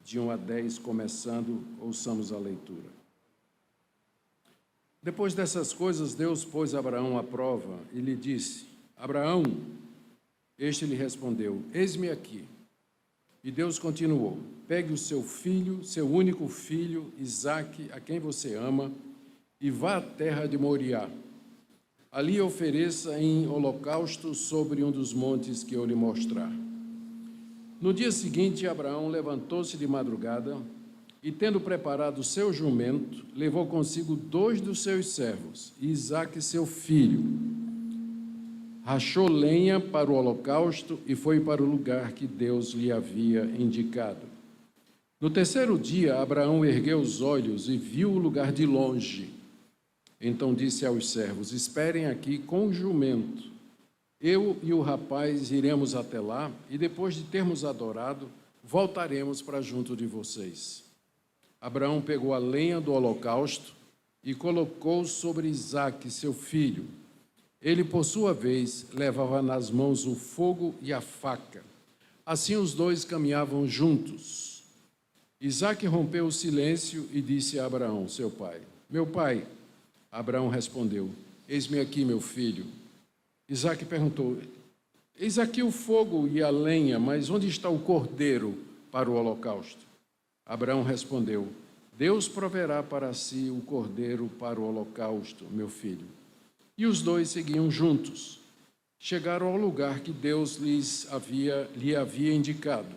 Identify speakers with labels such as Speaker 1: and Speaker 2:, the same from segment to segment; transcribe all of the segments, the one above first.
Speaker 1: de 1 a 10, começando, ouçamos a leitura. Depois dessas coisas, Deus pôs Abraão à prova e lhe disse: Abraão, este lhe respondeu: Eis-me aqui. E Deus continuou: Pegue o seu filho, seu único filho, Isaque, a quem você ama, e vá à terra de Moriá. Ali ofereça em holocausto sobre um dos montes que eu lhe mostrar. No dia seguinte, Abraão levantou-se de madrugada e, tendo preparado o seu jumento, levou consigo 2 dos seus servos, e Isaque, seu filho. Rachou lenha para o holocausto e foi para o lugar que Deus lhe havia indicado. No terceiro dia, Abraão ergueu os olhos e viu o lugar de longe. Então disse aos servos: Esperem aqui com o jumento. Eu e o rapaz iremos até lá e, depois de termos adorado, voltaremos para junto de vocês. Abraão pegou a lenha do holocausto e colocou sobre Isaque, seu filho. Ele, por sua vez, levava nas mãos o fogo e a faca. Assim os dois caminhavam juntos. Isaque rompeu o silêncio e disse a Abraão, seu pai: Meu pai. Abraão respondeu: Eis-me aqui, meu filho. Isaque perguntou: Eis aqui o fogo e a lenha, mas onde está o cordeiro para o holocausto? Abraão respondeu: Deus proverá para si o cordeiro para o holocausto, meu filho. E os dois seguiam juntos. Chegaram ao lugar que Deus lhe havia indicado.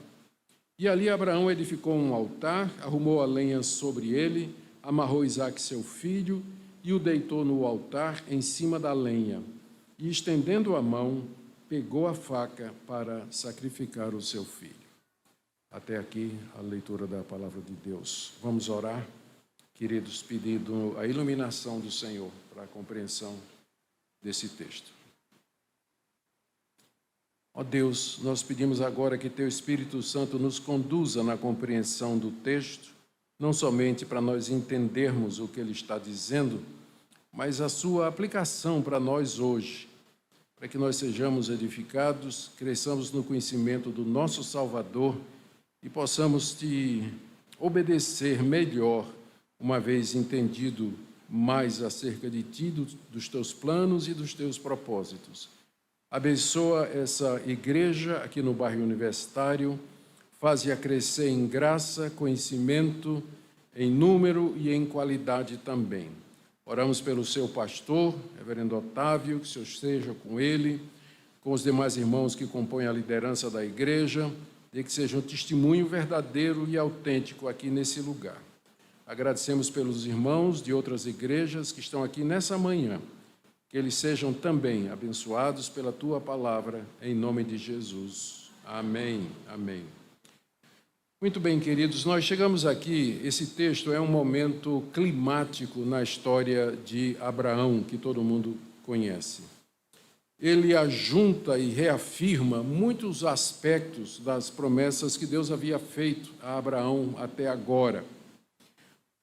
Speaker 1: E ali Abraão edificou um altar, arrumou a lenha sobre ele, amarrou Isaque, seu filho, e o deitou no altar em cima da lenha. E, estendendo a mão, pegou a faca para sacrificar o seu filho. Até aqui a leitura da palavra de Deus. Vamos orar, queridos, pedindo a iluminação do Senhor para a compreensão desse texto. Ó Deus, nós pedimos agora que Teu Espírito Santo nos conduza na compreensão do texto, não somente para nós entendermos o que ele está dizendo, mas a sua aplicação para nós hoje, para que nós sejamos edificados, cresçamos no conhecimento do nosso Salvador e possamos Te obedecer melhor, uma vez entendido mais acerca de Ti, dos Teus planos e dos Teus propósitos. Abençoa essa igreja aqui no bairro Universitário, faz-a crescer em graça, conhecimento, em número e em qualidade também. Oramos pelo seu pastor, reverendo Otávio, que o Senhor esteja com ele, com os demais irmãos que compõem a liderança da igreja, e que seja um testemunho verdadeiro e autêntico aqui nesse lugar. Agradecemos pelos irmãos de outras igrejas que estão aqui nessa manhã, que eles sejam também abençoados pela Tua palavra, em nome de Jesus. Amém, amém. Muito bem, queridos, nós chegamos aqui, esse texto é um momento climático na história de Abraão, que todo mundo conhece. Ele ajunta e reafirma muitos aspectos das promessas que Deus havia feito a Abraão até agora.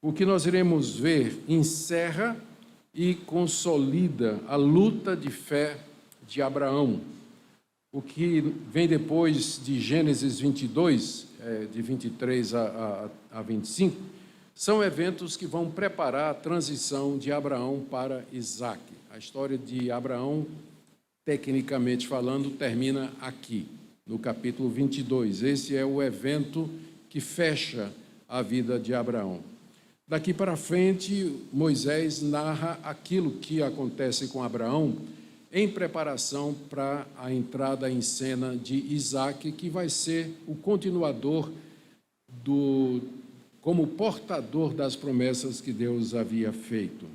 Speaker 1: O que nós iremos ver encerra e consolida a luta de fé de Abraão. O que vem depois de Gênesis 22, de 23 a 25, são eventos que vão preparar a transição de Abraão para Isaque. A história de Abraão, tecnicamente falando, termina aqui, no capítulo 22. Esse é o evento que fecha a vida de Abraão. Daqui para frente, Moisés narra aquilo que acontece com Abraão em preparação para a entrada em cena de Isaque, que vai ser o continuador como portador das promessas que Deus havia feito.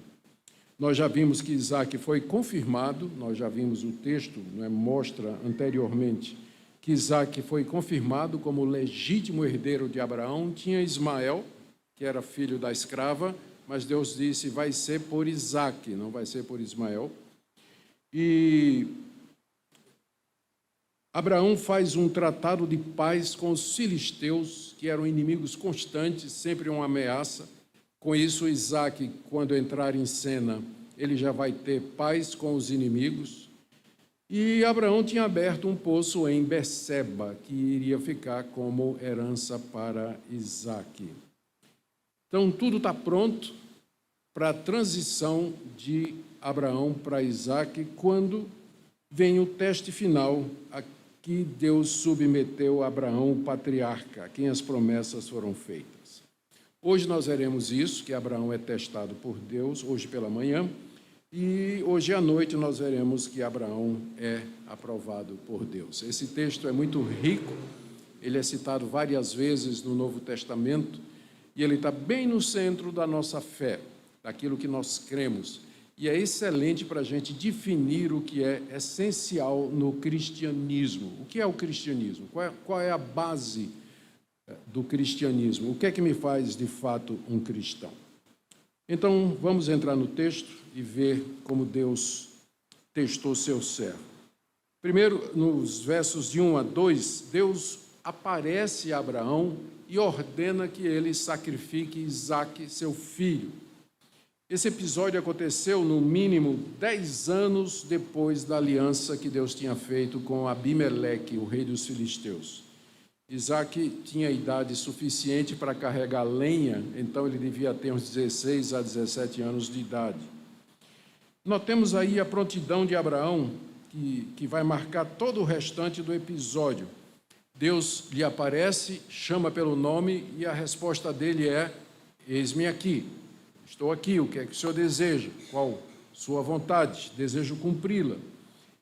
Speaker 1: Nós já vimos que Isaque foi confirmado, nós já vimos o texto, mostra anteriormente que Isaque foi confirmado como legítimo herdeiro de Abraão. Tinha Ismael, que era filho da escrava, mas Deus disse: vai ser por Isaque, não vai ser por Ismael. E Abraão faz um tratado de paz com os filisteus, que eram inimigos constantes, sempre uma ameaça. Com isso, Isaque, quando entrar em cena, ele já vai ter paz com os inimigos. E Abraão tinha aberto um poço em Berseba, que iria ficar como herança para Isaque. Então, tudo está pronto para a transição de Abraão para Isaque, quando vem o teste final, a que Deus submeteu a Abraão, o patriarca, a quem as promessas foram feitas. Hoje nós veremos isso, que Abraão é testado por Deus, hoje pela manhã, e hoje à noite nós veremos que Abraão é aprovado por Deus. Esse texto é muito rico, ele é citado várias vezes no Novo Testamento, e ele está bem no centro da nossa fé, daquilo que nós cremos. E é excelente para a gente definir o que é essencial no cristianismo. O que é o cristianismo? Qual é a base do cristianismo? O que é que me faz, de fato, um cristão? Então, vamos entrar no texto e ver como Deus testou seu servo. Primeiro, nos versos de 1 a 2, Deus aparece a Abraão e ordena que ele sacrifique Isaque, seu filho. Esse episódio aconteceu, no mínimo, 10 anos depois da aliança que Deus tinha feito com Abimeleque, o rei dos filisteus. Isaque tinha idade suficiente para carregar lenha, então ele devia ter uns 16 a 17 anos de idade. Notemos aí a prontidão de Abraão, que vai marcar todo o restante do episódio. Deus lhe aparece, chama pelo nome e a resposta dele é: eis-me aqui. Estou aqui, o que é que o Senhor deseja? Qual sua vontade? Desejo cumpri-la.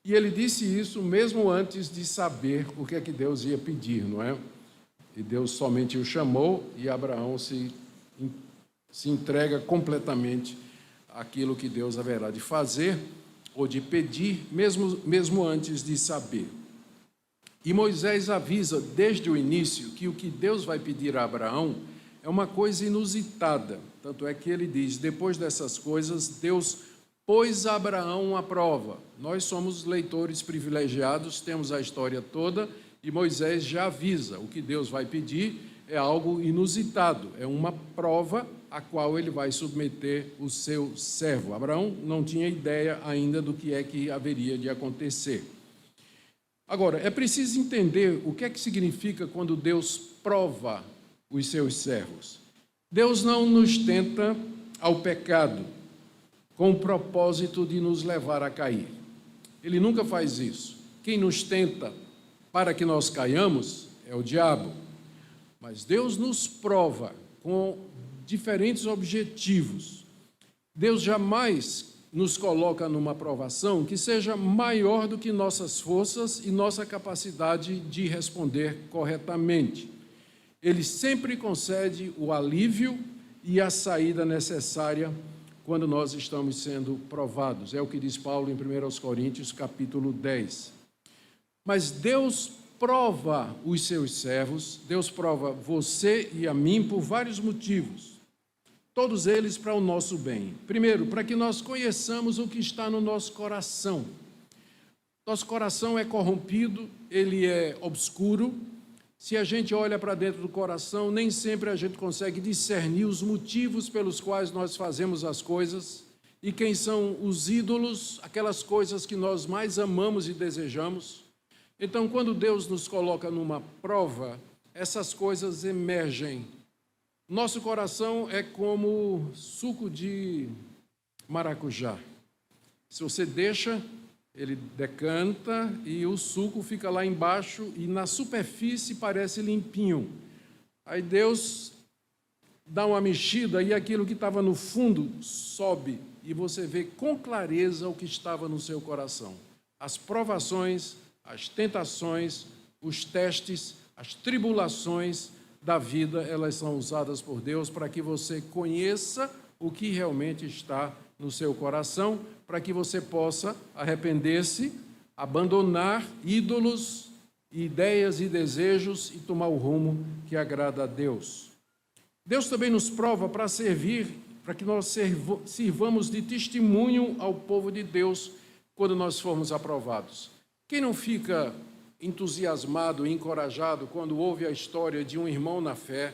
Speaker 1: E ele disse isso mesmo antes de saber o que é que Deus ia pedir, não é? E Deus somente o chamou e Abraão se entrega completamente àquilo que Deus haverá de fazer ou de pedir, mesmo antes de saber. E Moisés avisa desde o início que o que Deus vai pedir a Abraão é uma coisa inusitada. Tanto é que ele diz: depois dessas coisas, Deus pôs Abraão à prova. Nós somos leitores privilegiados, temos a história toda, e Moisés já avisa: o que Deus vai pedir é algo inusitado, é uma prova a qual ele vai submeter o seu servo. Abraão não tinha ideia ainda do que é que haveria de acontecer. Agora, é preciso entender o que é que significa quando Deus prova os seus servos. Deus não nos tenta ao pecado com o propósito de nos levar a cair. Ele nunca faz isso. Quem nos tenta para que nós caiamos é o diabo. Mas Deus nos prova com diferentes objetivos. Deus jamais nos coloca numa provação que seja maior do que nossas forças e nossa capacidade de responder corretamente. Ele sempre concede o alívio e a saída necessária quando nós estamos sendo provados. É o que diz Paulo em 1 Coríntios, capítulo 10. Mas Deus prova os seus servos, Deus prova você e a mim por vários motivos. Todos eles para o nosso bem. Primeiro, para que nós conheçamos o que está no nosso coração. Nosso coração é corrompido, ele é obscuro. Se a gente olha para dentro do coração, nem sempre a gente consegue discernir os motivos pelos quais nós fazemos as coisas e quem são os ídolos, aquelas coisas que nós mais amamos e desejamos. Então, quando Deus nos coloca numa prova, essas coisas emergem. Nosso coração é como suco de maracujá. Se você deixa, ele decanta e o suco fica lá embaixo e na superfície parece limpinho. Aí Deus dá uma mexida e aquilo que estava no fundo sobe e você vê com clareza o que estava no seu coração. As provações, as tentações, os testes, as tribulações da vida, elas são usadas por Deus para que você conheça o que realmente está no seu coração, para que você possa arrepender-se, abandonar ídolos, ideias e desejos e tomar o rumo que agrada a Deus. Deus também nos prova para servir, para que nós sirvamos de testemunho ao povo de Deus quando nós formos aprovados. Quem não fica entusiasmado e encorajado quando ouve a história de um irmão na fé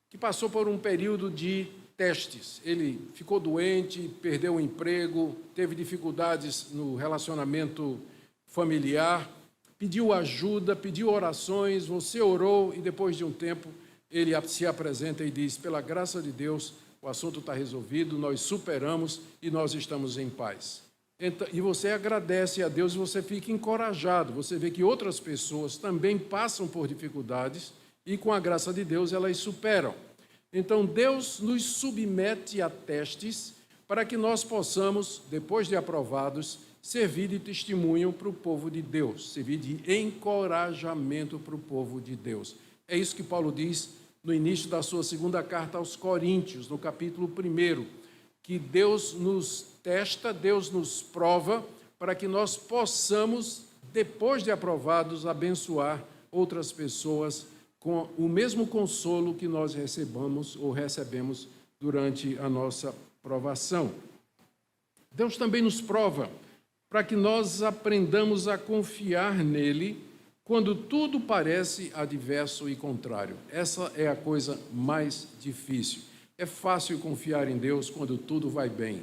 Speaker 1: que passou por um período de testes? Ele ficou doente, perdeu o emprego, teve dificuldades no relacionamento familiar, pediu ajuda, pediu orações, você orou e depois de um tempo ele se apresenta e diz: pela graça de Deus, o assunto está resolvido, nós superamos e nós estamos em paz. Então, e você agradece a Deus e você fica encorajado, você vê que outras pessoas também passam por dificuldades e com a graça de Deus elas superam. Então Deus nos submete a testes para que nós possamos, depois de aprovados, servir de testemunho para o povo de Deus, servir de encorajamento para o povo de Deus. É isso que Paulo diz no início da sua segunda carta aos Coríntios, no capítulo 1, que Deus nos testa, Deus nos prova, para que nós possamos, depois de aprovados, abençoar outras pessoas com o mesmo consolo que nós recebemos durante a nossa provação. Deus também nos prova para que nós aprendamos a confiar nele quando tudo parece adverso e contrário. Essa é a coisa mais difícil. É fácil confiar em Deus quando tudo vai bem,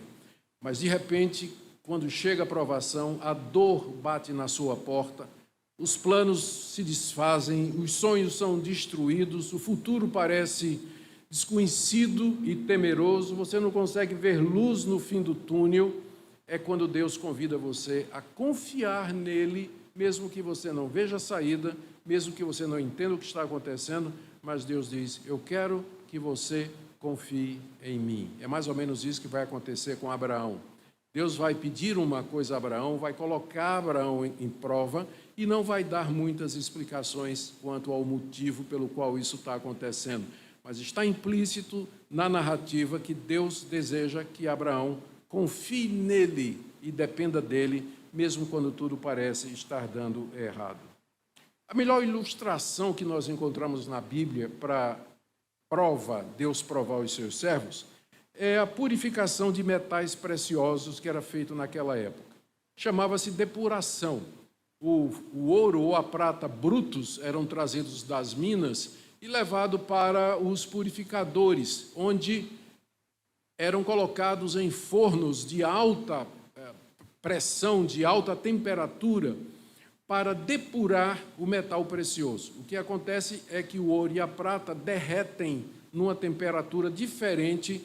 Speaker 1: mas de repente, quando chega a provação, a dor bate na sua porta, os planos se desfazem, os sonhos são destruídos, o futuro parece desconhecido e temeroso, você não consegue ver luz no fim do túnel. É quando Deus convida você a confiar nele, mesmo que você não veja a saída, mesmo que você não entenda o que está acontecendo, mas Deus diz: eu quero que você confie em mim. É mais ou menos isso que vai acontecer com Abraão. Deus vai pedir uma coisa a Abraão, vai colocar Abraão em prova e não vai dar muitas explicações quanto ao motivo pelo qual isso está acontecendo. Mas está implícito na narrativa que Deus deseja que Abraão confie nele e dependa dele, mesmo quando tudo parece estar dando errado. A melhor ilustração que nós encontramos na Bíblia para Deus provar os seus servos, é a purificação de metais preciosos que era feito naquela época. Chamava-se depuração. O ouro ou a prata brutos eram trazidos das minas e levados para os purificadores, onde eram colocados em fornos de alta pressão, de alta temperatura, para depurar o metal precioso. O que acontece é que o ouro e a prata derretem numa temperatura diferente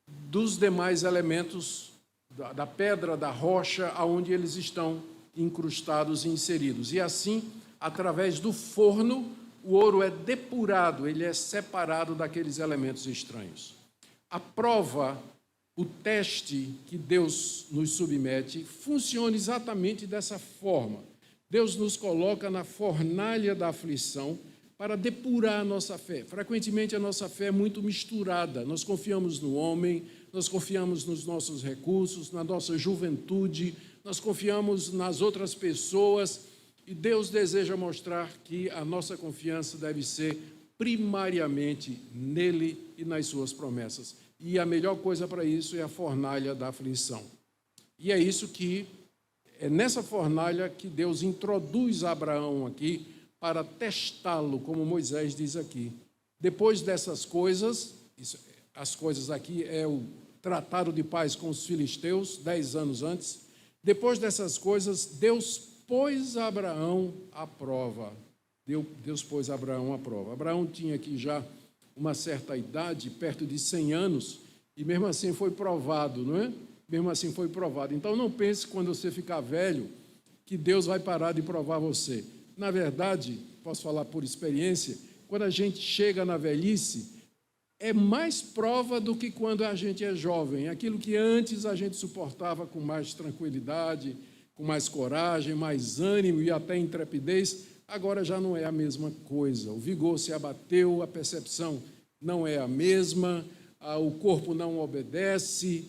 Speaker 1: dos demais elementos da pedra, da rocha, aonde eles estão incrustados e inseridos. E assim, através do forno, o ouro é depurado, ele é separado daqueles elementos estranhos. A prova, o teste que Deus nos submete, funciona exatamente dessa forma. Deus nos coloca na fornalha da aflição para depurar a nossa fé. Frequentemente a nossa fé é muito misturada. Nós confiamos no homem, nós confiamos nos nossos recursos, na nossa juventude, nós confiamos nas outras pessoas e Deus deseja mostrar que a nossa confiança deve ser primariamente nele e nas suas promessas. E a melhor coisa para isso é a fornalha da aflição. E é isso que é nessa fornalha que Deus introduz Abraão aqui para testá-lo, como Moisés diz aqui. Depois dessas coisas, as coisas aqui é o tratado de paz com os filisteus, 10 anos antes. Depois dessas coisas, Deus pôs Abraão à prova. Deus pôs Abraão à prova. Abraão tinha aqui já uma certa idade, perto de 100 anos, e mesmo assim foi provado, não é? Mesmo assim foi provado. Então não pense quando você ficar velho que Deus vai parar de provar você. Na verdade, posso falar por experiência, quando a gente chega na velhice, é mais prova do que quando a gente é jovem. Aquilo que antes a gente suportava com mais tranquilidade, com mais coragem, mais ânimo e até intrepidez, agora já não é a mesma coisa. O vigor se abateu, a percepção não é a mesma, o corpo não obedece.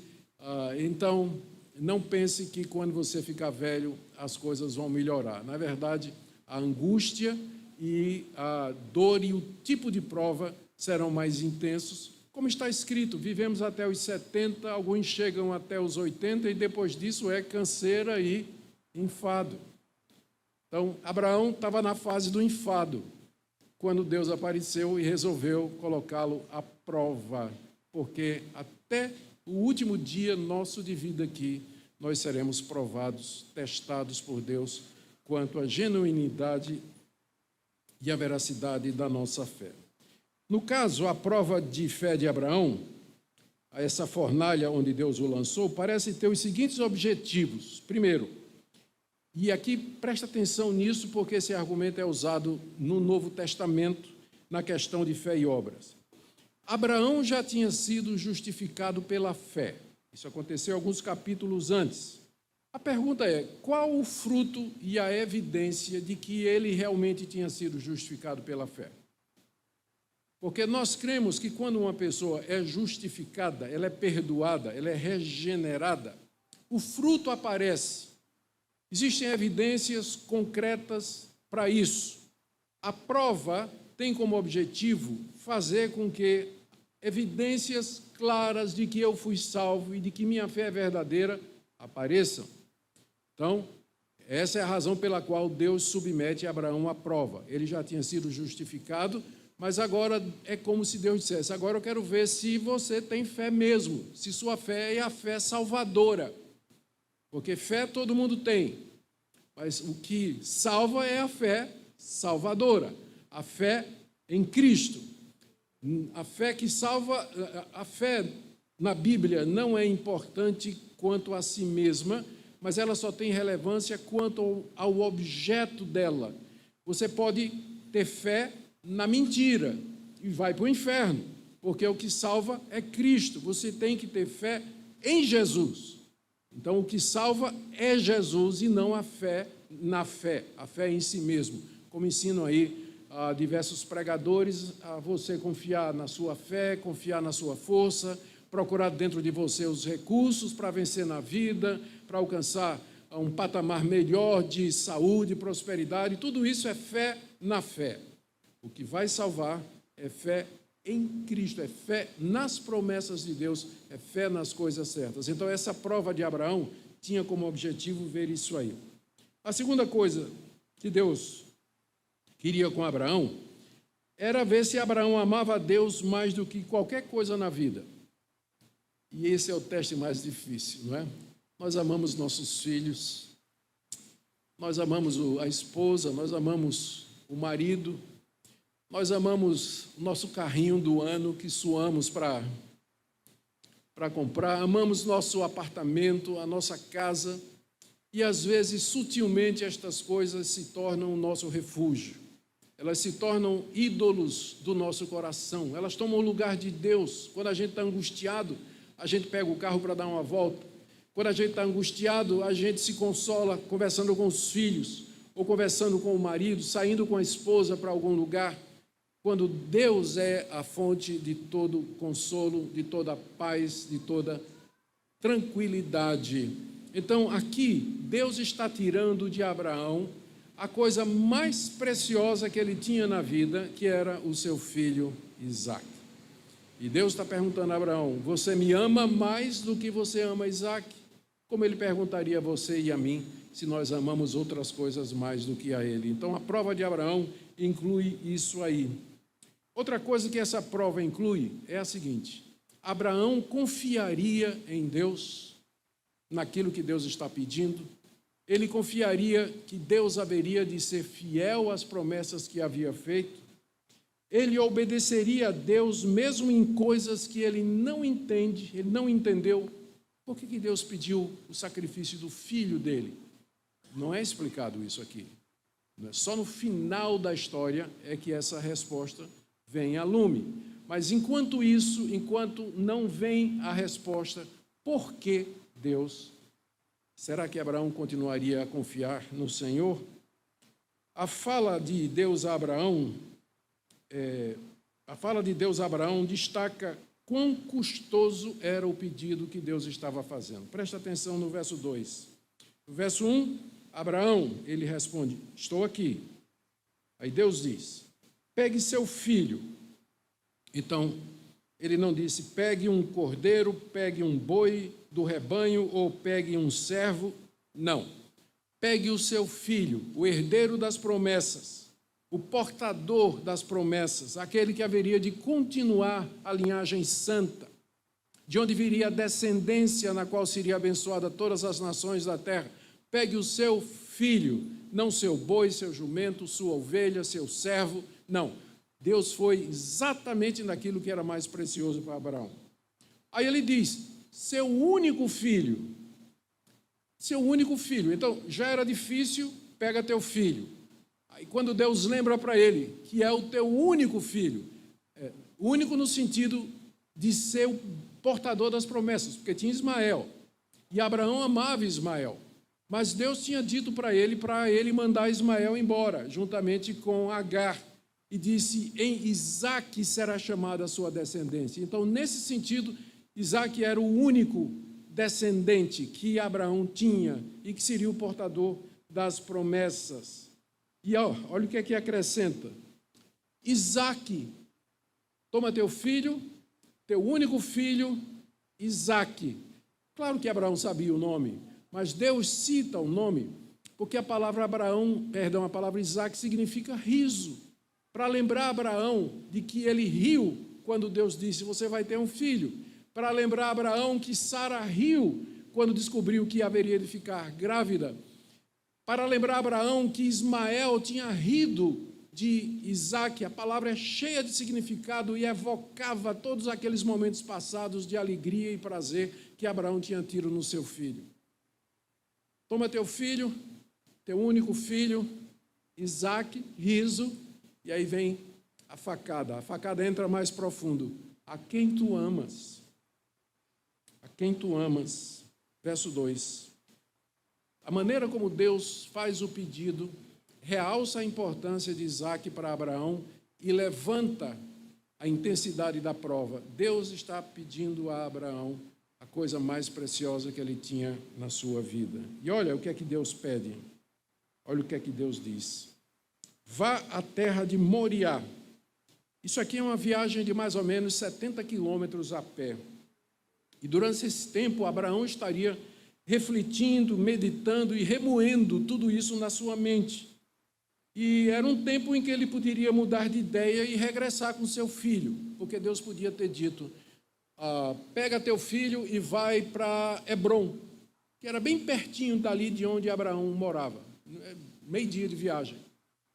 Speaker 1: Então, não pense que quando você ficar velho as coisas vão melhorar. Na verdade, a angústia e a dor e o tipo de prova serão mais intensos. Como está escrito, vivemos até os 70, alguns chegam até os 80 e depois disso é canseira e enfado. Então, Abraão estava na fase do enfado, quando Deus apareceu e resolveu colocá-lo à prova, porque até o último dia nosso de vida aqui, nós seremos provados, testados por Deus quanto à genuinidade e a veracidade da nossa fé. No caso, a prova de fé de Abraão, essa fornalha onde Deus o lançou, parece ter os seguintes objetivos. Primeiro, e aqui presta atenção nisso, porque esse argumento é usado no Novo Testamento, na questão de fé e obras. Abraão já tinha sido justificado pela fé. Isso aconteceu alguns capítulos antes. A pergunta é, qual o fruto e a evidência de que ele realmente tinha sido justificado pela fé? Porque nós cremos que quando uma pessoa é justificada, ela é perdoada, ela é regenerada, o fruto aparece. Existem evidências concretas para isso. A prova tem como objetivo fazer com que evidências claras de que eu fui salvo e de que minha fé é verdadeira apareçam. Então, essa é a razão pela qual Deus submete Abraão à prova. Ele já tinha sido justificado, mas agora é como se Deus dissesse, agora eu quero ver se você tem fé mesmo, se sua fé é a fé salvadora. Porque fé todo mundo tem, mas o que salva é a fé salvadora, a fé em Cristo. A fé que salva, a fé na Bíblia não é importante quanto a si mesma, mas ela só tem relevância quanto ao objeto dela. Você pode ter fé na mentira e vai para o inferno, porque o que salva é Cristo. Você tem que ter fé em Jesus. Então, o que salva é Jesus e não a fé na fé, a fé em si mesmo. Como ensinam aí diversos pregadores, a você confiar na sua fé, confiar na sua força, procurar dentro de você os recursos para vencer na vida, para alcançar um patamar melhor de saúde, prosperidade. Tudo isso é fé na fé. O que vai salvar é fé em Cristo, é fé nas promessas de Deus, é fé nas coisas certas. Então, essa prova de Abraão tinha como objetivo ver isso aí. A segunda coisa que Deus queria com Abraão era ver se Abraão amava a Deus mais do que qualquer coisa na vida. E esse é o teste mais difícil, não é? Nós amamos nossos filhos, nós amamos a esposa, nós amamos o marido, nós amamos o nosso carrinho do ano que suamos para comprar, amamos nosso apartamento, a nossa casa, e às vezes, sutilmente, estas coisas se tornam o nosso refúgio. Elas se tornam ídolos do nosso coração, elas tomam o lugar de Deus. Quando a gente está angustiado, a gente pega o carro para dar uma volta. Quando a gente está angustiado, a gente se consola conversando com os filhos, ou conversando com o marido, saindo com a esposa para algum lugar. Quando Deus é a fonte de todo consolo, de toda paz, de toda tranquilidade. Então, aqui, Deus está tirando de Abraão a coisa mais preciosa que ele tinha na vida, que era o seu filho Isaque. E Deus está perguntando a Abraão, você me ama mais do que você ama Isaque? Como ele perguntaria a você e a mim, se nós amamos outras coisas mais do que a ele. Então, a prova de Abraão inclui isso aí. Outra coisa que essa prova inclui é a seguinte, Abraão confiaria em Deus, naquilo que Deus está pedindo, ele confiaria que Deus haveria de ser fiel às promessas que havia feito, ele obedeceria a Deus mesmo em coisas que ele não entende, ele não entendeu. Por que Deus pediu o sacrifício do filho dele? Não é explicado isso aqui. Só no final da história é que essa resposta vem a lume. Mas enquanto isso, enquanto não vem a resposta, por que Deus? Será que Abraão continuaria a confiar no Senhor? A fala de Deus a Abraão, destaca quão custoso era o pedido que Deus estava fazendo. Presta atenção no verso 2. No verso 1, Abraão, ele responde, estou aqui. Aí Deus diz, pegue seu filho. Então, ele não disse, pegue um cordeiro, pegue um boi do rebanho ou pegue um servo. Não. Pegue o seu filho, o herdeiro das promessas, o portador das promessas, aquele que haveria de continuar a linhagem santa, de onde viria a descendência na qual seria abençoada todas as nações da terra. Pegue o seu filho, não seu boi, seu jumento, sua ovelha, seu servo. Não, Deus foi exatamente naquilo que era mais precioso para Abraão. Aí ele diz, seu único filho. Seu único filho. Então, já era difícil, pega teu filho. Aí quando Deus lembra para ele que é o teu único filho, único no sentido de ser o portador das promessas, porque tinha Ismael, e Abraão amava Ismael, mas Deus tinha dito para ele mandar Ismael embora, juntamente com Agar, e disse, em Isaque será chamada a sua descendência. Então, nesse sentido, Isaque era o único descendente que Abraão tinha e que seria o portador das promessas. E olha o que é que acrescenta. Isaque, toma teu filho, teu único filho, Isaque. Claro que Abraão sabia o nome, mas Deus cita o nome, porque a palavra a palavra Isaque significa riso, para lembrar Abraão de que ele riu quando Deus disse, você vai ter um filho, para lembrar Abraão que Sara riu quando descobriu que haveria de ficar grávida, para lembrar Abraão que Ismael tinha rido de Isaque. A palavra é cheia de significado e evocava todos aqueles momentos passados de alegria e prazer que Abraão tinha tido no seu filho. Toma teu filho, teu único filho, Isaque, riso, e aí vem a facada entra mais profundo. A quem tu amas? A quem tu amas? Verso 2. A maneira como Deus faz o pedido realça a importância de Isaque para Abraão e levanta a intensidade da prova. Deus está pedindo a Abraão a coisa mais preciosa que ele tinha na sua vida. E olha o que é que Deus pede. Olha o que é que Deus diz. Vá à terra de Moriá. Isso aqui é uma viagem de mais ou menos 70 quilômetros a pé. E durante esse tempo, Abraão estaria refletindo, meditando e remoendo tudo isso na sua mente. E era um tempo em que ele poderia mudar de ideia e regressar com seu filho, porque Deus podia ter dito, pega teu filho e vai para Hebrom, que era bem pertinho dali de onde Abraão morava, meio dia de viagem.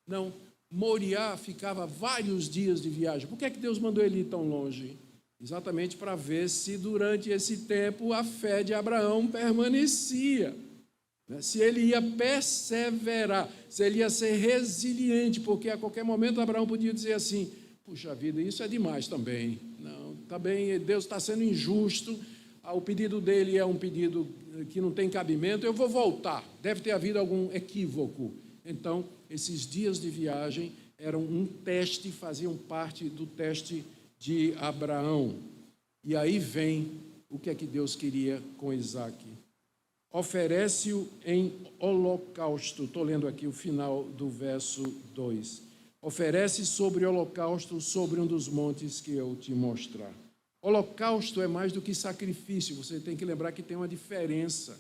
Speaker 1: Não, Moriá ficava vários dias de viagem. Por que é que Deus mandou ele ir tão longe? Exatamente para ver se durante esse tempo a fé de Abraão permanecia. Se ele ia perseverar, se ele ia ser resiliente, porque a qualquer momento Abraão podia dizer assim, puxa vida, isso é demais também. Não, está bem, Deus está sendo injusto, o pedido dele é um pedido que não tem cabimento, eu vou voltar. Deve ter havido algum equívoco. Então, esses dias de viagem eram um teste, faziam parte do teste de Abraão. E aí vem o que é que Deus queria com Isaque. Oferece-o em holocausto. Estou lendo aqui o final do verso 2. Oferece sobre holocausto sobre um dos montes que eu te mostrar. Holocausto é mais do que sacrifício. Você tem que lembrar que tem uma diferença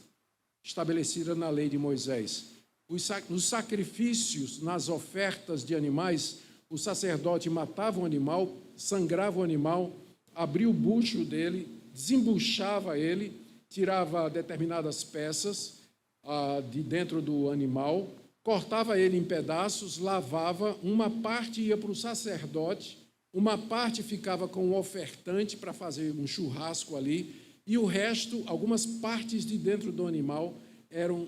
Speaker 1: estabelecida na lei de Moisés. Os sacrifícios, nas ofertas de animais, o sacerdote matava um animal, sangrava o animal, abria o bucho dele, desembuchava ele, tirava determinadas peças de dentro do animal, cortava ele em pedaços, lavava, uma parte ia para o sacerdote, uma parte ficava com o ofertante para fazer um churrasco ali, e o resto, algumas partes de dentro do animal, eram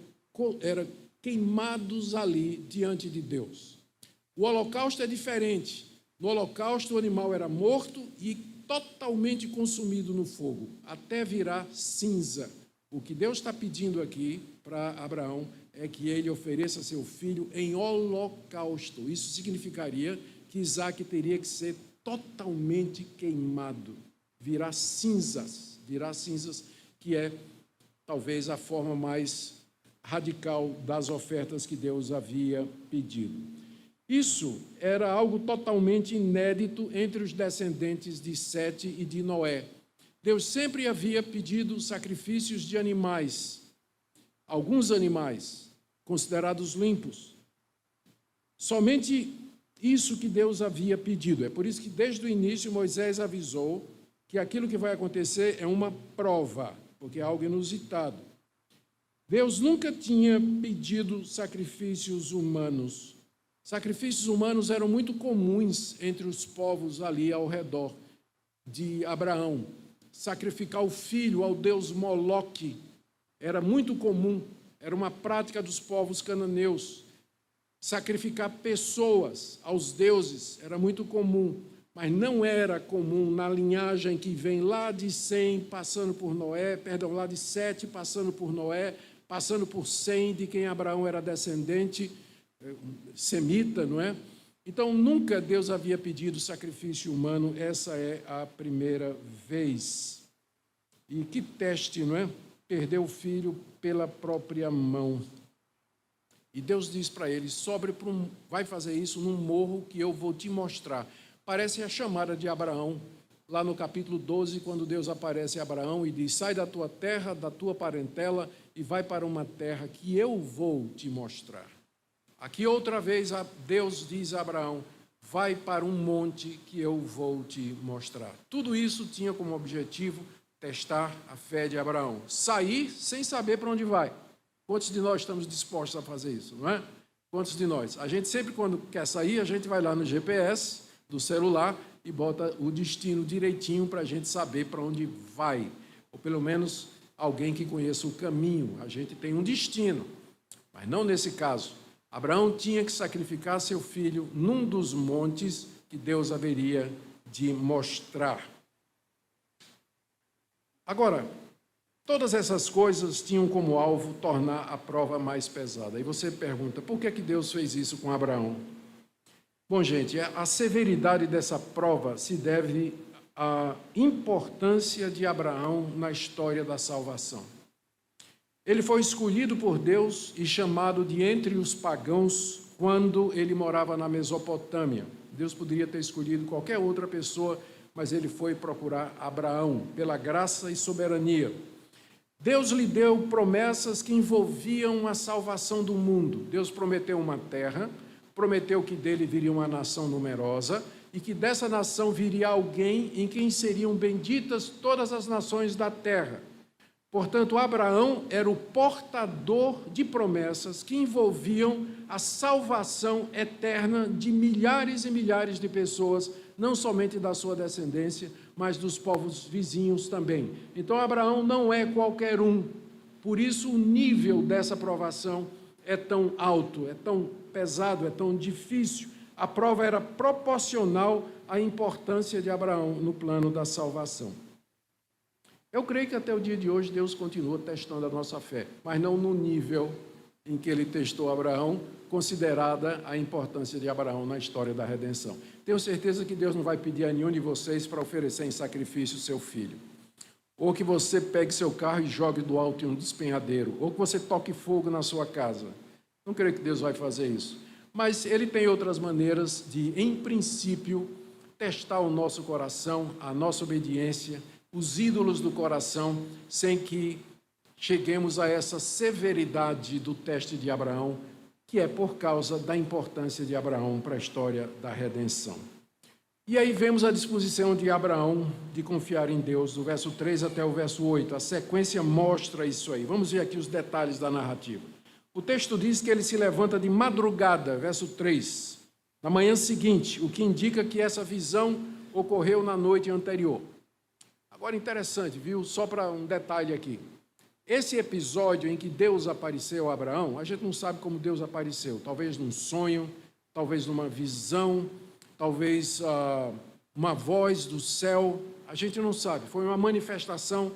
Speaker 1: queimados ali diante de Deus. O holocausto é diferente. No holocausto o animal era morto e totalmente consumido no fogo, até virar cinza. O que Deus está pedindo aqui para Abraão é que ele ofereça seu filho em holocausto. Isso significaria que Isaque teria que ser totalmente queimado, virar cinzas, que é talvez a forma mais radical das ofertas que Deus havia pedido. Isso era algo totalmente inédito entre os descendentes de Sete e de Noé. Deus sempre havia pedido sacrifícios de animais, alguns animais considerados limpos. Somente isso que Deus havia pedido. É por isso que desde o início Moisés avisou que aquilo que vai acontecer é uma prova, porque é algo inusitado. Deus nunca tinha pedido sacrifícios humanos. Sacrifícios humanos eram muito comuns entre os povos ali ao redor de Abraão. Sacrificar o filho ao deus Moloque era muito comum, era uma prática dos povos cananeus. Sacrificar pessoas aos deuses era muito comum, mas não era comum na linhagem que vem lá de Sem, passando por Noé, lá de Sete, passando por Noé, passando por Sem, de quem Abraão era descendente, semita, não é? Então, nunca Deus havia pedido sacrifício humano, essa é a primeira vez. E que teste, não é? Perder o filho pela própria mão. E Deus diz para ele, vai fazer isso num morro que eu vou te mostrar. Parece a chamada de Abraão, lá no capítulo 12, quando Deus aparece a Abraão e diz, sai da tua terra, da tua parentela, e vai para uma terra que eu vou te mostrar. Aqui outra vez Deus diz a Abraão, vai para um monte que eu vou te mostrar. Tudo isso tinha como objetivo testar a fé de Abraão. Sair sem saber para onde vai. Quantos de nós estamos dispostos a fazer isso, não é? Quantos de nós? A gente sempre quando quer sair, a gente vai lá no GPS do celular e bota o destino direitinho para a gente saber para onde vai. Ou pelo menos alguém que conheça o caminho. A gente tem um destino, mas não nesse caso. Abraão tinha que sacrificar seu filho num dos montes que Deus haveria de mostrar. Agora, todas essas coisas tinham como alvo tornar a prova mais pesada. E você pergunta, por que Deus fez isso com Abraão? Bom, gente, a severidade dessa prova se deve à importância de Abraão na história da salvação. Ele foi escolhido por Deus e chamado de entre os pagãos quando ele morava na Mesopotâmia. Deus poderia ter escolhido qualquer outra pessoa, mas ele foi procurar Abraão, pela graça e soberania. Deus lhe deu promessas que envolviam a salvação do mundo. Deus prometeu uma terra, prometeu que dele viria uma nação numerosa e que dessa nação viria alguém em quem seriam benditas todas as nações da terra. Portanto, Abraão era o portador de promessas que envolviam a salvação eterna de milhares e milhares de pessoas, não somente da sua descendência, mas dos povos vizinhos também. Então, Abraão não é qualquer um. Por isso, o nível dessa provação é tão alto, é tão pesado, é tão difícil. A prova era proporcional à importância de Abraão no plano da salvação. Eu creio que até o dia de hoje Deus continua testando a nossa fé, mas não no nível em que ele testou Abraão, considerada a importância de Abraão na história da redenção. Tenho certeza que Deus não vai pedir a nenhum de vocês para oferecer em sacrifício seu filho. Ou que você pegue seu carro e jogue do alto em um despenhadeiro. Ou que você toque fogo na sua casa. Não creio que Deus vai fazer isso. Mas ele tem outras maneiras de, em princípio, testar o nosso coração, a nossa obediência, os ídolos do coração, sem que cheguemos a essa severidade do teste de Abraão, que é por causa da importância de Abraão para a história da redenção. E aí vemos a disposição de Abraão de confiar em Deus, do verso 3 até o verso 8. A sequência mostra isso aí. Vamos ver aqui os detalhes da narrativa. O texto diz que ele se levanta de madrugada, verso 3, na manhã seguinte, o que indica que essa visão ocorreu na noite anterior. Agora, interessante, viu? Só para um detalhe aqui. Esse episódio em que Deus apareceu a Abraão, a gente não sabe como Deus apareceu. Talvez num sonho, talvez numa visão, talvez uma voz do céu. A gente não sabe. Foi uma manifestação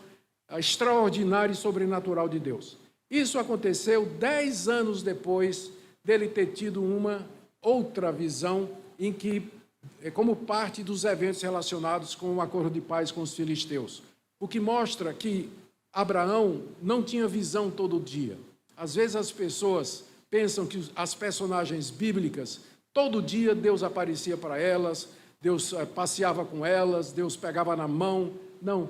Speaker 1: extraordinária e sobrenatural de Deus. Isso aconteceu 10 anos depois dele ter tido uma outra visão em que como parte dos eventos relacionados com o acordo de paz com os filisteus. O que mostra que Abraão não tinha visão todo dia. Às vezes as pessoas pensam que as personagens bíblicas, todo dia Deus aparecia para elas, Deus passeava com elas, Deus pegava na mão. Não,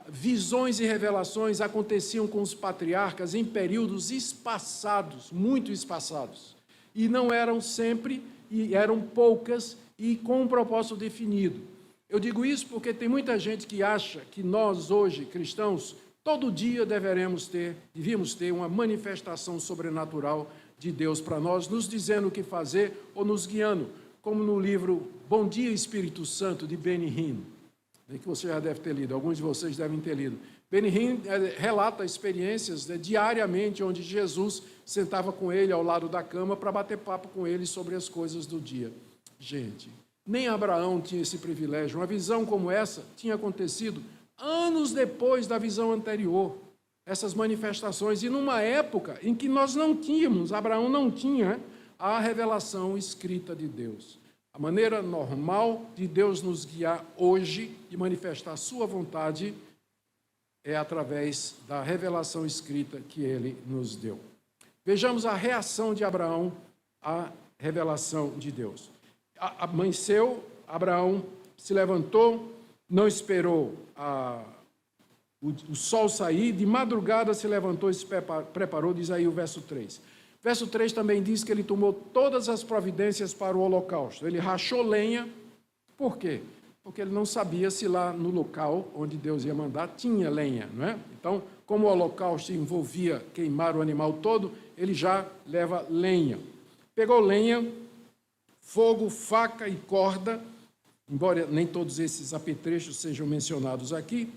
Speaker 1: visões e revelações aconteciam com os patriarcas em períodos espaçados, muito espaçados. E não eram sempre, e eram poucas, e com um propósito definido. Eu digo isso porque tem muita gente que acha que nós, hoje, cristãos, Todo dia devíamos ter uma manifestação sobrenatural de Deus para nós, nos dizendo o que fazer ou nos guiando, como no livro Bom Dia Espírito Santo, de Benny Hinn, que você já deve ter lido, alguns de vocês devem ter lido. Benny Hinn relata experiências diariamente, onde Jesus sentava com ele ao lado da cama para bater papo com ele sobre as coisas do dia. Gente, nem Abraão tinha esse privilégio. Uma visão como essa tinha acontecido anos depois da visão anterior, essas manifestações, e numa época em que nós não tínhamos, Abraão não tinha a revelação escrita de Deus. A maneira normal de Deus nos guiar hoje, de manifestar a sua vontade, é através da revelação escrita que ele nos deu. Vejamos a reação de Abraão à revelação de Deus. Amanheceu, Abraão se levantou, não esperou o sol sair, de madrugada se levantou e se preparou, diz aí o verso 3. Verso 3 também diz que ele tomou todas as providências para o holocausto. Ele rachou lenha, por quê? Porque ele não sabia se lá no local onde Deus ia mandar tinha lenha, não é? Então, como o holocausto envolvia queimar o animal todo, ele já leva lenha. Pegou lenha, fogo, faca e corda, embora nem todos esses apetrechos sejam mencionados aqui,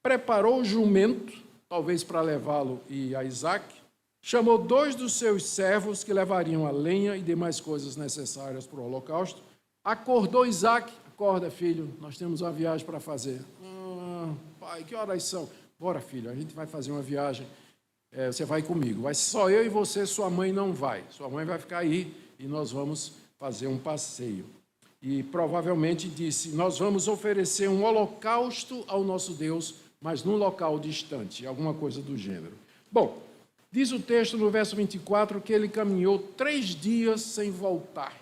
Speaker 1: preparou o jumento, talvez para levá-lo e a Isaque, chamou 2 dos seus servos que levariam a lenha e demais coisas necessárias para o holocausto, acordou Isaque, acorda filho, nós temos uma viagem para fazer. Pai, que horas são? Bora filho, a gente vai fazer uma viagem, você vai comigo, vai só eu e você, sua mãe não vai, sua mãe vai ficar aí e nós vamos fazer um passeio. E provavelmente disse, nós vamos oferecer um holocausto ao nosso Deus, mas num local distante, alguma coisa do gênero. Bom, diz o texto no verso 24 que ele caminhou 3 dias sem voltar.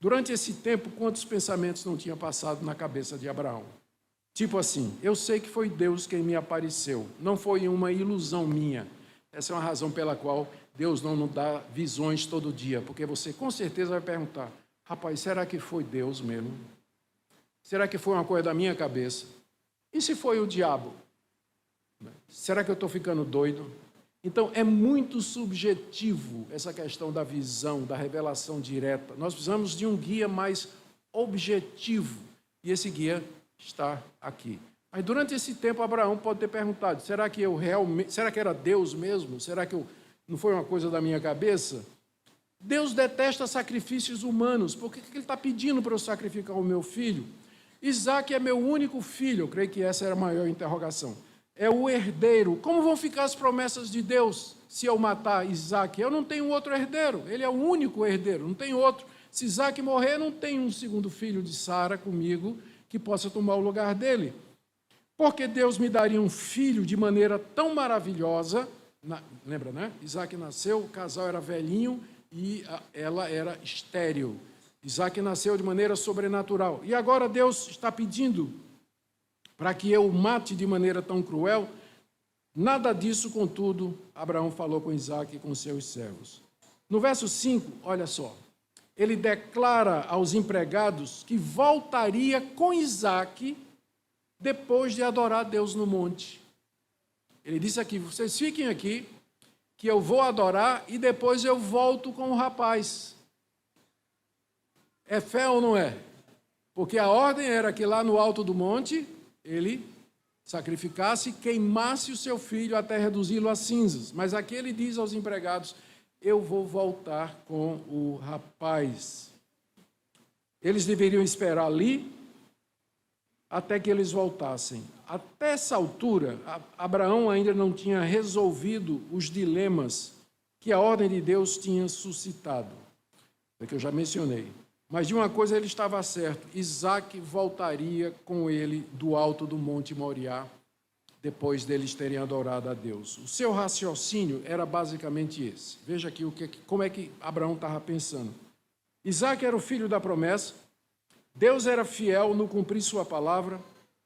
Speaker 1: Durante esse tempo, quantos pensamentos não tinham passado na cabeça de Abraão? Tipo assim, eu sei que foi Deus quem me apareceu, não foi uma ilusão minha. Essa é uma razão pela qual Deus não nos dá visões todo dia, porque você com certeza vai perguntar, rapaz, será que foi Deus mesmo? Será que foi uma coisa da minha cabeça? E se foi o diabo? Será que eu estou ficando doido? Então, é muito subjetivo essa questão da visão, da revelação direta. Nós precisamos de um guia mais objetivo, e esse guia está aqui. Mas durante esse tempo, Abraão pode ter perguntado, será que era Deus mesmo? Será que não foi uma coisa da minha cabeça? Deus detesta sacrifícios humanos. Por que ele está pedindo para eu sacrificar o meu filho? Isaque é meu único filho. Eu creio que essa era a maior interrogação. É o herdeiro. Como vão ficar as promessas de Deus se eu matar Isaque? Eu não tenho outro herdeiro. Ele é o único herdeiro, não tem outro. Se Isaque morrer, não tem um segundo filho de Sara comigo que possa tomar o lugar dele. Porque Deus me daria um filho de maneira tão maravilhosa. Lembra, né? Isaque nasceu, o casal era velhinho, e ela era estéril. Isaque nasceu de maneira sobrenatural. E agora Deus está pedindo para que eu o mate de maneira tão cruel. Nada disso, contudo, Abraão falou com Isaque e com seus servos. No verso 5, olha só, ele declara aos empregados que voltaria com Isaque depois de adorar Deus no monte. Ele disse aqui, vocês fiquem aqui, que eu vou adorar e depois eu volto com o rapaz. É fé ou não é? Porque a ordem era que lá no alto do monte, ele sacrificasse e queimasse o seu filho até reduzi-lo a cinzas. Mas aqui ele diz aos empregados, eu vou voltar com o rapaz. Eles deveriam esperar ali até que eles voltassem. Até essa altura, Abraão ainda não tinha resolvido os dilemas que a ordem de Deus tinha suscitado. É que eu já mencionei. Mas de uma coisa ele estava certo, Isaque voltaria com ele do alto do Monte Moriá, depois deles terem adorado a Deus. O seu raciocínio era basicamente esse. Veja aqui como é que Abraão estava pensando. Isaque era o filho da promessa, Deus era fiel no cumprir sua palavra,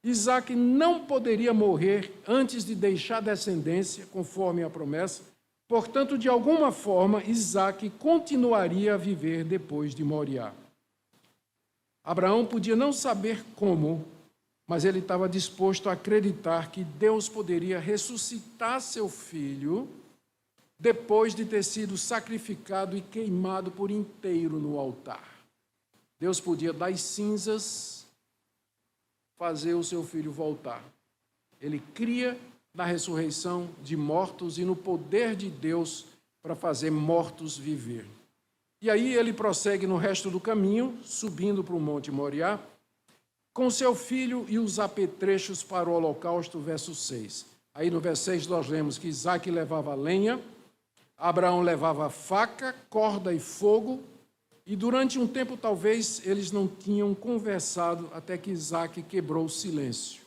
Speaker 1: Isaque não poderia morrer antes de deixar descendência, conforme a promessa, portanto, de alguma forma, Isaque continuaria a viver depois de Moriá. Abraão podia não saber como, mas ele estava disposto a acreditar que Deus poderia ressuscitar seu filho depois de ter sido sacrificado e queimado por inteiro no altar. Deus podia, das cinzas, fazer o seu filho voltar. Ele cria na ressurreição de mortos e no poder de Deus para fazer mortos viver. E aí ele prossegue no resto do caminho, subindo para o Monte Moriá, com seu filho e os apetrechos para o holocausto, verso 6. Aí no verso 6 nós lemos que Isaque levava lenha, Abraão levava faca, corda e fogo, e durante um tempo talvez eles não tinham conversado até que Isaque quebrou o silêncio.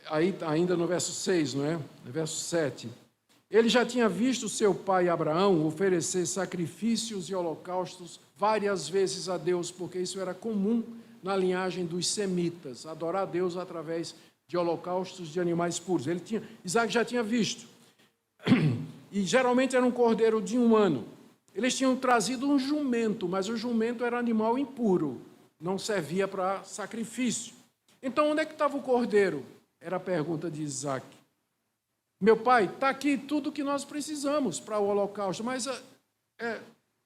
Speaker 1: Aí ainda no verso 6, não é? No verso 7. Ele já tinha visto seu pai Abraão oferecer sacrifícios e holocaustos várias vezes a Deus, porque isso era comum na linhagem dos semitas, adorar a Deus através de holocaustos de animais puros. Isaque já tinha visto. E geralmente era um cordeiro de 1 ano. Eles tinham trazido um jumento, mas o jumento era animal impuro, não servia para sacrifício. Então, onde é que estava o cordeiro? Era a pergunta de Isaque. Meu pai, está aqui tudo que nós precisamos para o holocausto, mas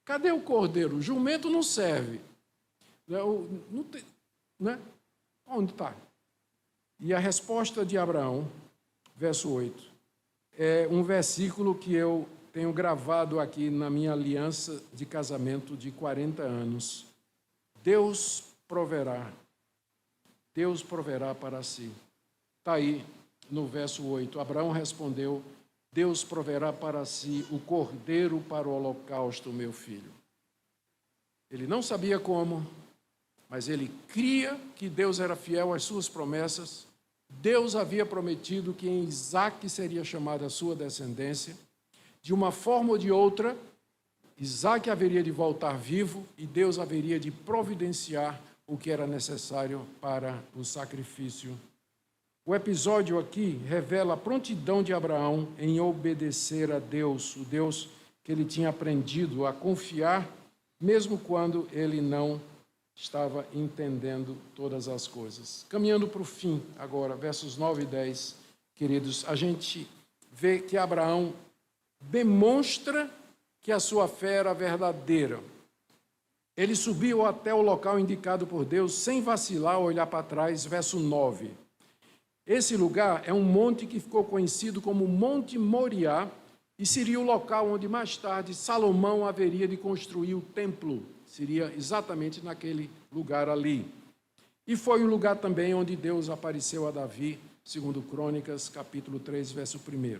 Speaker 1: cadê o cordeiro? O jumento não serve. Não tem, né? Onde está? E a resposta de Abraão, verso 8, é um versículo que eu tenho gravado aqui na minha aliança de casamento de 40 anos. Deus proverá para si. Está aí no verso 8. Abraão respondeu: Deus proverá para si o cordeiro para o holocausto, meu filho. Ele não sabia como, mas ele cria que Deus era fiel às suas promessas. Deus havia prometido que em Isaque seria chamada a sua descendência. De uma forma ou de outra, Isaque haveria de voltar vivo e Deus haveria de providenciar o que era necessário para o sacrifício. O episódio aqui revela a prontidão de Abraão em obedecer a Deus, o Deus que ele tinha aprendido a confiar, mesmo quando ele não estava entendendo todas as coisas. Caminhando para o fim agora, versos 9 e 10, queridos, a gente vê que Abraão demonstra que a sua fé era verdadeira. Ele subiu até o local indicado por Deus sem vacilar ou olhar para trás, verso 9. Esse lugar é um monte que ficou conhecido como Monte Moriá e seria o local onde mais tarde Salomão haveria de construir o templo. Seria exatamente naquele lugar ali. E foi o lugar também onde Deus apareceu a Davi, segundo Crônicas, capítulo 3, verso 1.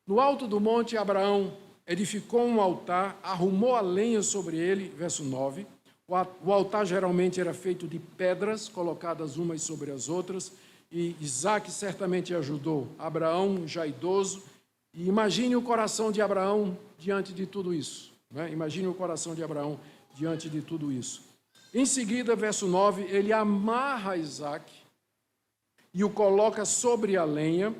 Speaker 1: No alto do monte, Abraão edificou um altar, arrumou a lenha sobre ele, verso 9. O altar geralmente era feito de pedras, colocadas umas sobre as outras, e Isaque certamente ajudou Abraão, já idoso. E imagine o coração de Abraão diante de tudo isso. Né? Imagine o coração de Abraão diante de tudo isso. Em seguida, verso 9, ele amarra Isaque e o coloca sobre a lenha.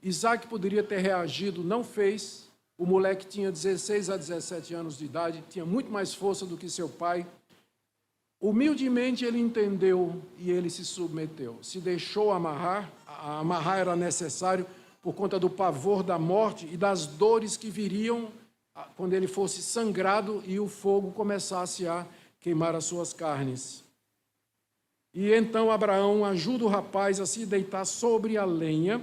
Speaker 1: Isaque poderia ter reagido, não fez. O moleque tinha 16 a 17 anos de idade, tinha muito mais força do que seu pai. Humildemente ele entendeu e ele se submeteu. Se deixou amarrar, amarrar era necessário por conta do pavor da morte e das dores que viriam quando ele fosse sangrado e o fogo começasse a queimar as suas carnes. E então Abraão ajuda o rapaz a se deitar sobre a lenha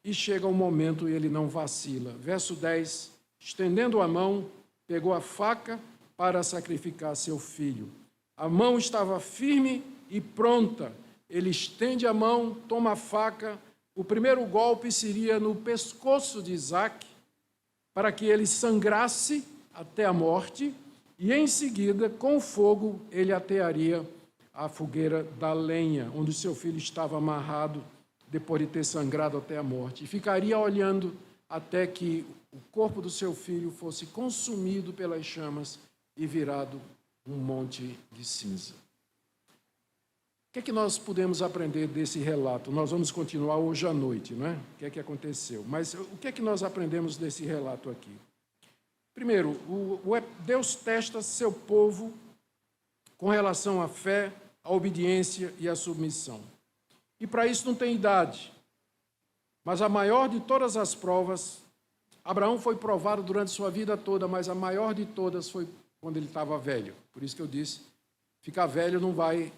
Speaker 1: e chega um momento e ele não vacila. Verso 10, estendendo a mão, pegou a faca para sacrificar seu filho. A mão estava firme e pronta. Ele estende a mão, toma a faca. O primeiro golpe seria no pescoço de Isaque, para que ele sangrasse até a morte, e em seguida, com fogo, ele atearia a fogueira da lenha, onde seu filho estava amarrado, depois de ter sangrado até a morte. E ficaria olhando até que o corpo do seu filho fosse consumido pelas chamas e virado um monte de cinza. O que é que nós podemos aprender desse relato? Nós vamos continuar hoje à noite, não é? O que é que aconteceu? Mas o que é que nós aprendemos desse relato aqui? Primeiro, Deus testa seu povo com relação à fé, à obediência e à submissão. E para isso não tem idade. Mas a maior de todas as provas, Abraão foi provado durante sua vida toda, mas a maior de todas foi quando ele estava velho. Por isso que eu disse, ficar velho não vai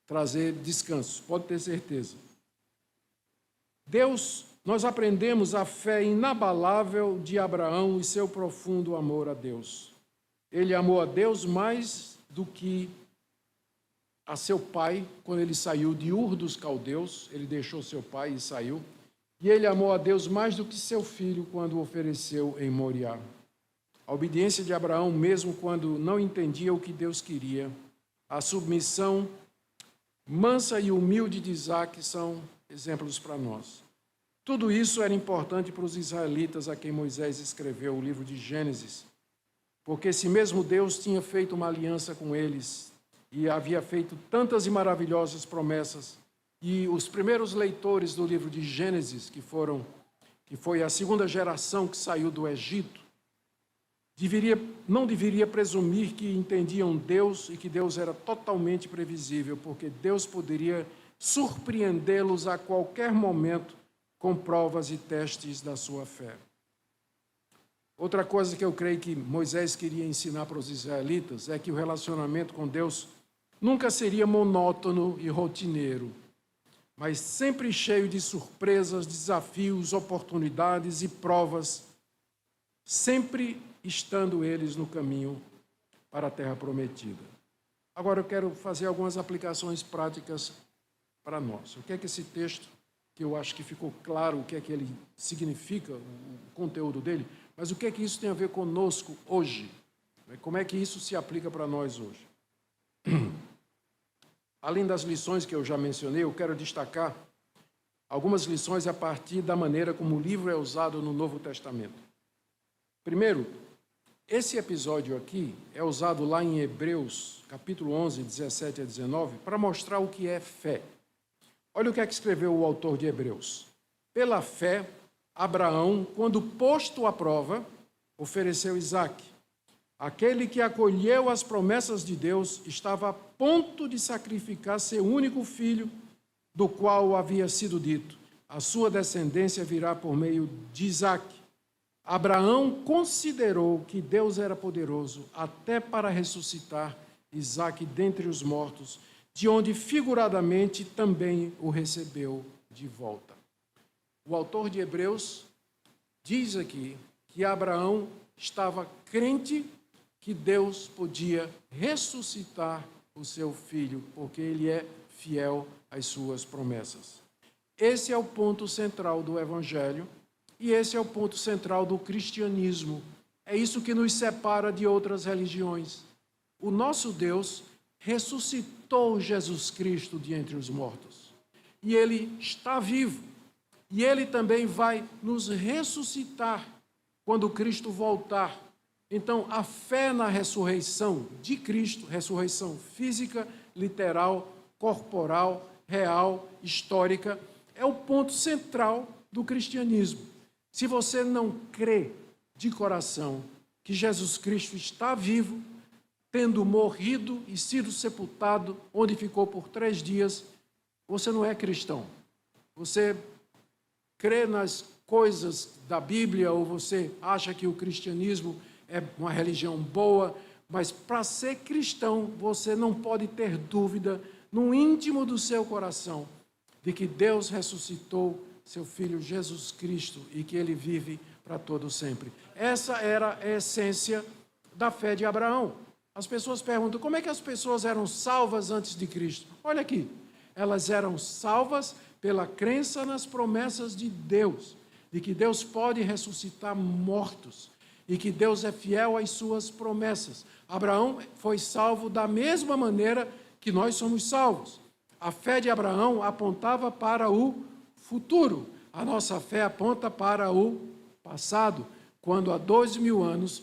Speaker 1: trazer descanso, pode ter certeza. Nós aprendemos a fé inabalável de Abraão e seu profundo amor a Deus. Ele amou a Deus mais do que a seu pai, quando ele saiu de Ur dos Caldeus, ele deixou seu pai e saiu. E ele amou a Deus mais do que seu filho quando o ofereceu em Moriá. A obediência de Abraão, mesmo quando não entendia o que Deus queria, a submissão mansa e humilde de Isaque são exemplos para nós. Tudo isso era importante para os israelitas a quem Moisés escreveu o livro de Gênesis, porque se mesmo Deus tinha feito uma aliança com eles e havia feito tantas e maravilhosas promessas, e os primeiros leitores do livro de Gênesis, que foi a segunda geração que saiu do Egito, não deveria presumir que entendiam Deus e que Deus era totalmente previsível, porque Deus poderia surpreendê-los a qualquer momento com provas e testes da sua fé. Outra coisa que eu creio que Moisés queria ensinar para os israelitas é que o relacionamento com Deus nunca seria monótono e rotineiro, mas sempre cheio de surpresas, desafios, oportunidades e provas, sempre estando eles no caminho para a terra prometida. Agora eu quero fazer algumas aplicações práticas para nós. O que é que esse texto, que eu acho que ficou claro o que é que ele significa, o conteúdo dele, mas o que é que isso tem a ver conosco hoje? Como é que isso se aplica para nós hoje? Além das lições que eu já mencionei, eu quero destacar algumas lições a partir da maneira como o livro é usado no Novo Testamento. Primeiro, esse episódio aqui é usado lá em Hebreus, capítulo 11, 17 a 19, para mostrar o que é fé. Olha o que é que escreveu o autor de Hebreus. Pela fé, Abraão, quando posto à prova, ofereceu Isaque. Aquele que acolheu as promessas de Deus estava a ponto de sacrificar seu único filho, do qual havia sido dito: a sua descendência virá por meio de Isaque. Abraão considerou que Deus era poderoso até para ressuscitar Isaque dentre os mortos, de onde figuradamente também o recebeu de volta. O autor de Hebreus diz aqui que Abraão estava crente que Deus podia ressuscitar o seu filho, porque ele é fiel às suas promessas. Esse é o ponto central do Evangelho e esse é o ponto central do cristianismo. É isso que nos separa de outras religiões. O nosso Deus ressuscitou Jesus Cristo de entre os mortos. E ele está vivo. E ele também vai nos ressuscitar quando Cristo voltar. Então, a fé na ressurreição de Cristo, ressurreição física, literal, corporal, real, histórica, é o ponto central do cristianismo. Se você não crê de coração que Jesus Cristo está vivo, tendo morrido e sido sepultado, onde ficou por 3 dias, você não é cristão. Você crê nas coisas da Bíblia ou você acha que o cristianismo é uma religião boa, mas para ser cristão você não pode ter dúvida no íntimo do seu coração de que Deus ressuscitou seu Filho Jesus Cristo e que ele vive para todo sempre. Essa era a essência da fé de Abraão. As pessoas perguntam, como é que as pessoas eram salvas antes de Cristo? Olha aqui, elas eram salvas pela crença nas promessas de Deus, de que Deus pode ressuscitar mortos e que Deus é fiel às suas promessas. Abraão foi salvo da mesma maneira que nós somos salvos. A fé de Abraão apontava para o futuro. A nossa fé aponta para o passado, quando há 2000 anos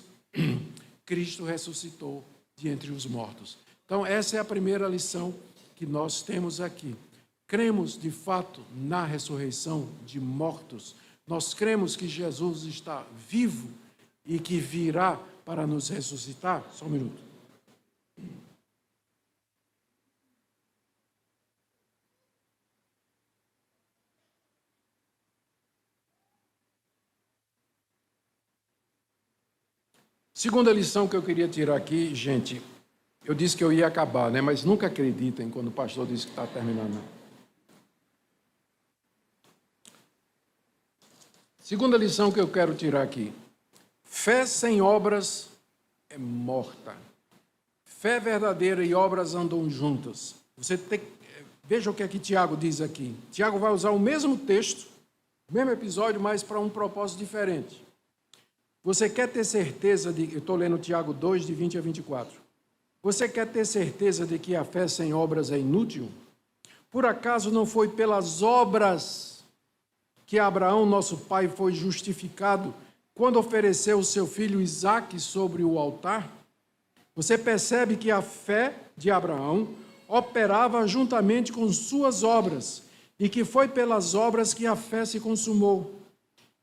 Speaker 1: Cristo ressuscitou de entre os mortos. Então, essa é a primeira lição que nós temos aqui. Cremos, de fato, na ressurreição de mortos. Nós cremos que Jesus está vivo e que virá para nos ressuscitar. Só um minuto. Segunda lição que eu queria tirar aqui, gente, eu disse que eu ia acabar, né? Mas nunca acreditem quando o pastor diz que está terminando. Segunda lição que eu quero tirar aqui. Fé sem obras é morta. Fé verdadeira e obras andam juntas. Veja o que é que Tiago diz aqui. Tiago vai usar o mesmo texto, o mesmo episódio, mas para um propósito diferente. Você quer ter certeza de... Eu estou lendo Tiago 2, de 20 a 24. Você quer ter certeza de que a fé sem obras é inútil? Por acaso não foi pelas obras que Abraão, nosso pai, foi justificado quando ofereceu o seu filho Isaque sobre o altar? Você percebe que a fé de Abraão operava juntamente com suas obras e que foi pelas obras que a fé se consumou.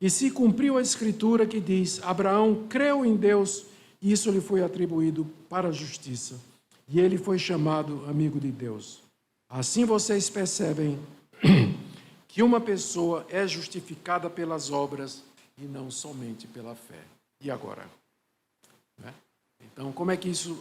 Speaker 1: E se cumpriu a escritura que diz: Abraão creu em Deus e isso lhe foi atribuído para a justiça. E ele foi chamado amigo de Deus. Assim vocês percebem que uma pessoa é justificada pelas obras e não somente pela fé. E agora? Então, como é que isso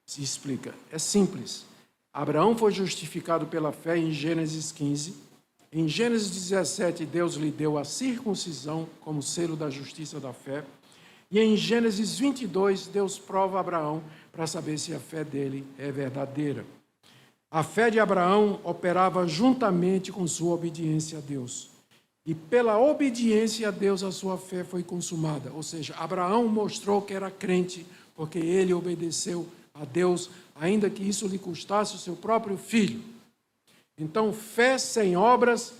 Speaker 1: se explica? É simples. Abraão foi justificado pela fé em Gênesis 15. Em Gênesis 17, Deus lhe deu a circuncisão como selo da justiça da fé. E em Gênesis 22, Deus prova a Abraão para saber se a fé dele é verdadeira. A fé de Abraão operava juntamente com sua obediência a Deus. E pela obediência a Deus, a sua fé foi consumada. Ou seja, Abraão mostrou que era crente, porque ele obedeceu a Deus, ainda que isso lhe custasse o seu próprio filho. Então, fé sem obras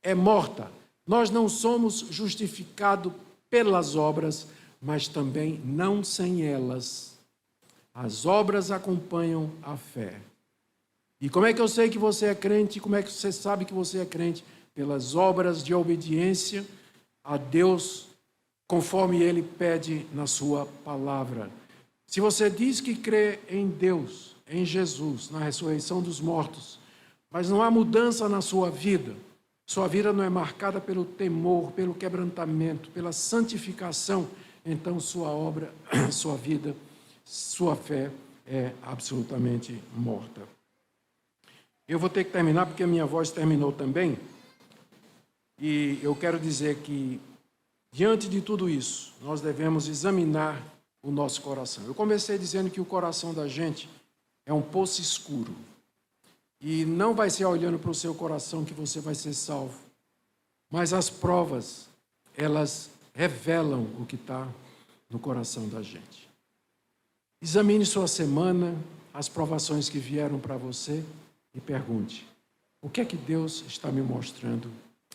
Speaker 1: é morta. Nós não somos justificados pelas obras, mas também não sem elas. As obras acompanham a fé. E como é que eu sei que você é crente? Como é que você sabe que você é crente? Pelas obras de obediência a Deus, conforme Ele pede na sua palavra. Se você diz que crê em Deus, em Jesus, na ressurreição dos mortos, mas não há mudança na sua vida não é marcada pelo temor, pelo quebrantamento, pela santificação, então sua obra, sua vida, sua fé é absolutamente morta. Eu vou ter que terminar porque a minha voz terminou também. E eu quero dizer que, diante de tudo isso, nós devemos examinar o nosso coração. Eu comecei dizendo que o coração da gente é um poço escuro. E não vai ser olhando para o seu coração que você vai ser salvo. Mas as provas, elas revelam o que está no coração da gente. Examine sua semana, as provações que vieram para você e pergunte: o que é que Deus está me mostrando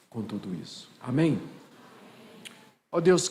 Speaker 1: com tudo isso? Amém? Ó Deus,